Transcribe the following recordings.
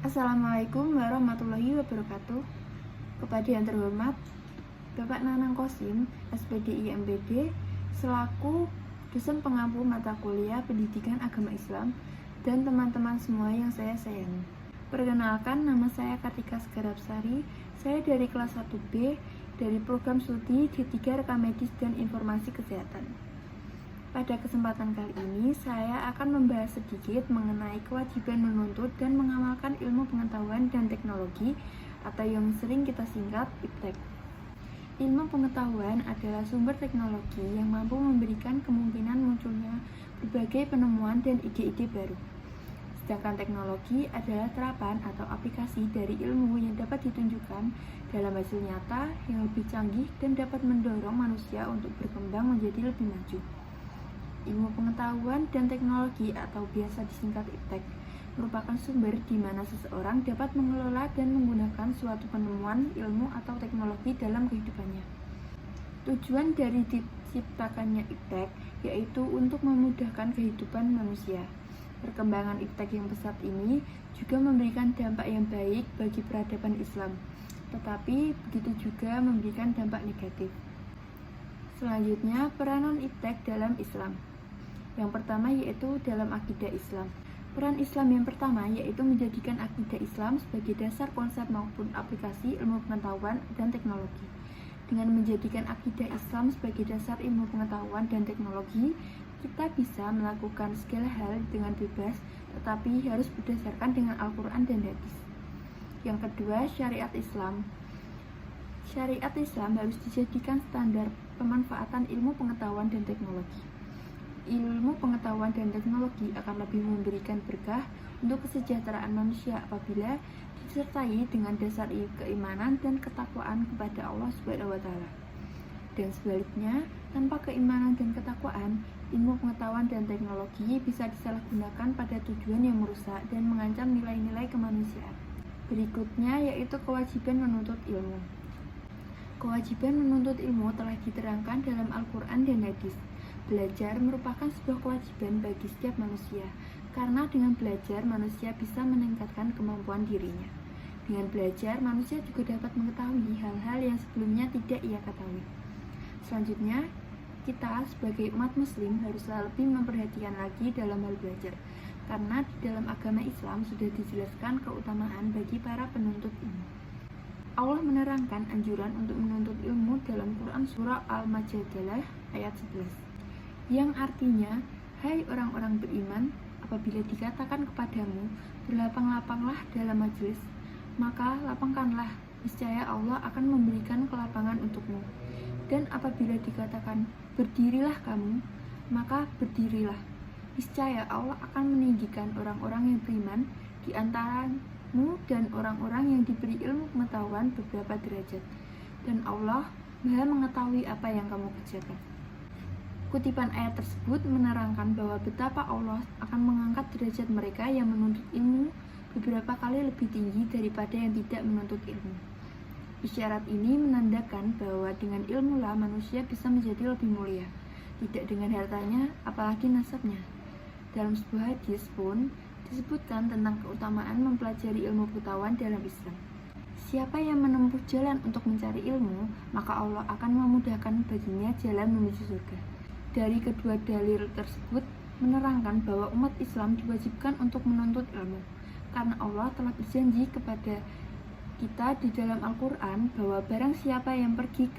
Assalamualaikum warahmatullahi wabarakatuh. Kepada yang terhormat Bapak Nanang Kosim, SPDI MPD, selaku dosen pengampu mata kuliah Pendidikan Agama Islam, dan teman-teman semua yang saya sayangi. Perkenalkan, nama saya Kartika Segarapsari. Saya dari kelas 1B dari program studi D3 Rekam Medis dan Informasi Kesehatan. Pada kesempatan kali ini, saya akan membahas sedikit mengenai kewajiban menuntut dan mengamalkan ilmu pengetahuan dan teknologi atau yang sering kita singkat IPTEK. Ilmu pengetahuan adalah sumber teknologi yang mampu memberikan kemungkinan munculnya berbagai penemuan dan ide-ide baru. Sedangkan teknologi adalah terapan atau aplikasi dari ilmu yang dapat ditunjukkan dalam hasil nyata yang lebih canggih dan dapat mendorong manusia untuk berkembang menjadi lebih maju. Ilmu pengetahuan dan teknologi atau biasa disingkat IPTEK merupakan sumber di mana seseorang dapat mengelola dan menggunakan suatu penemuan, ilmu, atau teknologi dalam kehidupannya. Tujuan dari diciptakannya IPTEK yaitu untuk memudahkan kehidupan manusia. Perkembangan IPTEK yang pesat ini juga memberikan dampak yang baik bagi peradaban Islam, tetapi begitu juga memberikan dampak negatif. Selanjutnya, peranan IPTEK dalam Islam. Yang pertama yaitu dalam akidah Islam. Peran Islam yang pertama yaitu menjadikan akidah Islam sebagai dasar konsep maupun aplikasi ilmu pengetahuan dan teknologi. Dengan menjadikan akidah Islam sebagai dasar ilmu pengetahuan dan teknologi, kita bisa melakukan segala hal dengan bebas, tetapi harus berdasarkan dengan Al-Quran dan Hadis. Yang kedua, syariat Islam. Syariat Islam harus dijadikan standar pemanfaatan ilmu pengetahuan dan teknologi. Ilmu pengetahuan dan teknologi akan lebih memberikan berkah untuk kesejahteraan manusia apabila disertai dengan dasar keimanan dan ketakwaan kepada Allah Subhanahu wa taala. Dan sebaliknya, tanpa keimanan dan ketakwaan, ilmu pengetahuan dan teknologi bisa disalahgunakan pada tujuan yang merusak dan mengancam nilai-nilai kemanusiaan. Berikutnya yaitu kewajiban menuntut ilmu. Kewajiban menuntut ilmu telah diterangkan dalam Al-Quran dan Hadis. Belajar merupakan sebuah kewajiban bagi setiap manusia, karena dengan belajar manusia bisa meningkatkan kemampuan dirinya. Dengan belajar, manusia juga dapat mengetahui hal-hal yang sebelumnya tidak ia ketahui. Selanjutnya, kita sebagai umat muslim haruslah lebih memperhatikan lagi dalam hal belajar, karena di dalam agama Islam sudah dijelaskan keutamaan bagi para penuntut ilmu. Allah menerangkan anjuran untuk menuntut ilmu dalam Quran Surah Al-Majadalah ayat 11, yang artinya, hai orang-orang beriman, apabila dikatakan kepadamu, berlapang-lapanglah dalam majelis, maka lapangkanlah, niscaya Allah akan memberikan kelapangan untukmu. Dan apabila dikatakan, berdirilah kamu, maka berdirilah, niscaya Allah akan meninggikan orang-orang yang beriman di antaramu dan orang-orang yang diberi ilmu pengetahuan beberapa derajat. Dan Allah Maha mengetahui apa yang kamu kerjakan. Kutipan ayat tersebut menerangkan bahwa betapa Allah akan mengangkat derajat mereka yang menuntut ilmu beberapa kali lebih tinggi daripada yang tidak menuntut ilmu. Isyarat ini menandakan bahwa dengan ilmulah manusia bisa menjadi lebih mulia, tidak dengan hartanya, apalagi nasabnya. Dalam sebuah hadis pun disebutkan tentang keutamaan mempelajari ilmu pengetahuan dalam Islam. Siapa yang menempuh jalan untuk mencari ilmu, maka Allah akan memudahkan baginya jalan menuju surga. Dari kedua dalil tersebut menerangkan bahwa umat Islam diwajibkan untuk menuntut ilmu, karena Allah telah berjanji kepada kita di dalam Al-Quran bahwa barang siapa yang pergi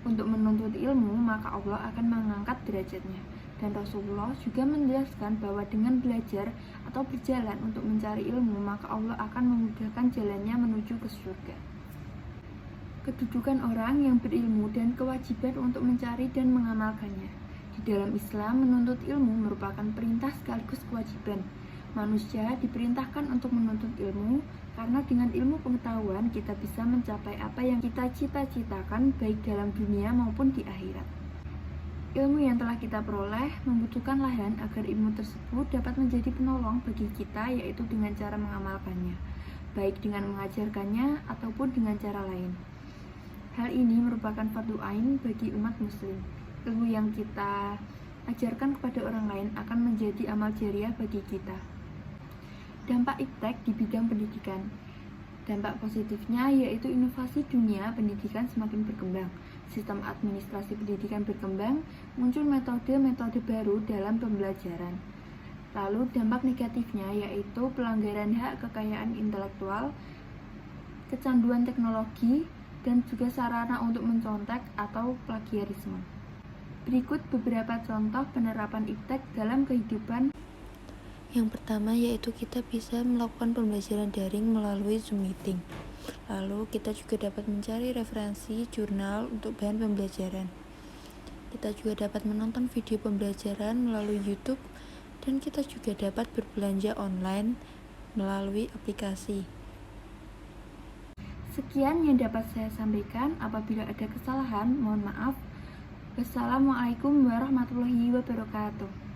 untuk menuntut ilmu, maka Allah akan mengangkat derajatnya. Dan Rasulullah juga menjelaskan bahwa dengan belajar atau berjalan untuk mencari ilmu, maka Allah akan memudahkan jalannya menuju ke surga. Kedudukan orang yang berilmu dan kewajiban untuk mencari dan mengamalkannya. Di dalam Islam, menuntut ilmu merupakan perintah sekaligus kewajiban. Manusia diperintahkan untuk menuntut ilmu karena dengan ilmu pengetahuan kita bisa mencapai apa yang kita cita-citakan baik dalam dunia maupun di akhirat. Ilmu yang telah kita peroleh membutuhkan lahan agar ilmu tersebut dapat menjadi penolong bagi kita, yaitu dengan cara mengamalkannya, baik dengan mengajarkannya ataupun dengan cara lain. Hal ini merupakan fardu ain bagi umat muslim. Ilmu yang kita ajarkan kepada orang lain akan menjadi amal jariah bagi kita. Dampak iptek di bidang pendidikan. Dampak positifnya yaitu inovasi dunia pendidikan semakin berkembang, sistem administrasi pendidikan berkembang, muncul metode-metode baru dalam pembelajaran. Lalu dampak negatifnya yaitu pelanggaran hak kekayaan intelektual, kecanduan teknologi, dan juga sarana untuk mencontek atau plagiarisme. Berikut beberapa contoh penerapan iptek dalam kehidupan. Yang pertama yaitu kita bisa melakukan pembelajaran daring melalui Zoom meeting. Lalu kita juga dapat mencari referensi jurnal untuk bahan pembelajaran. Kita juga dapat menonton video pembelajaran melalui YouTube, dan kita juga dapat berbelanja online melalui aplikasi. Sekian yang dapat saya sampaikan. Apabila ada kesalahan, mohon maaf. Wassalamualaikum warahmatullahi wabarakatuh.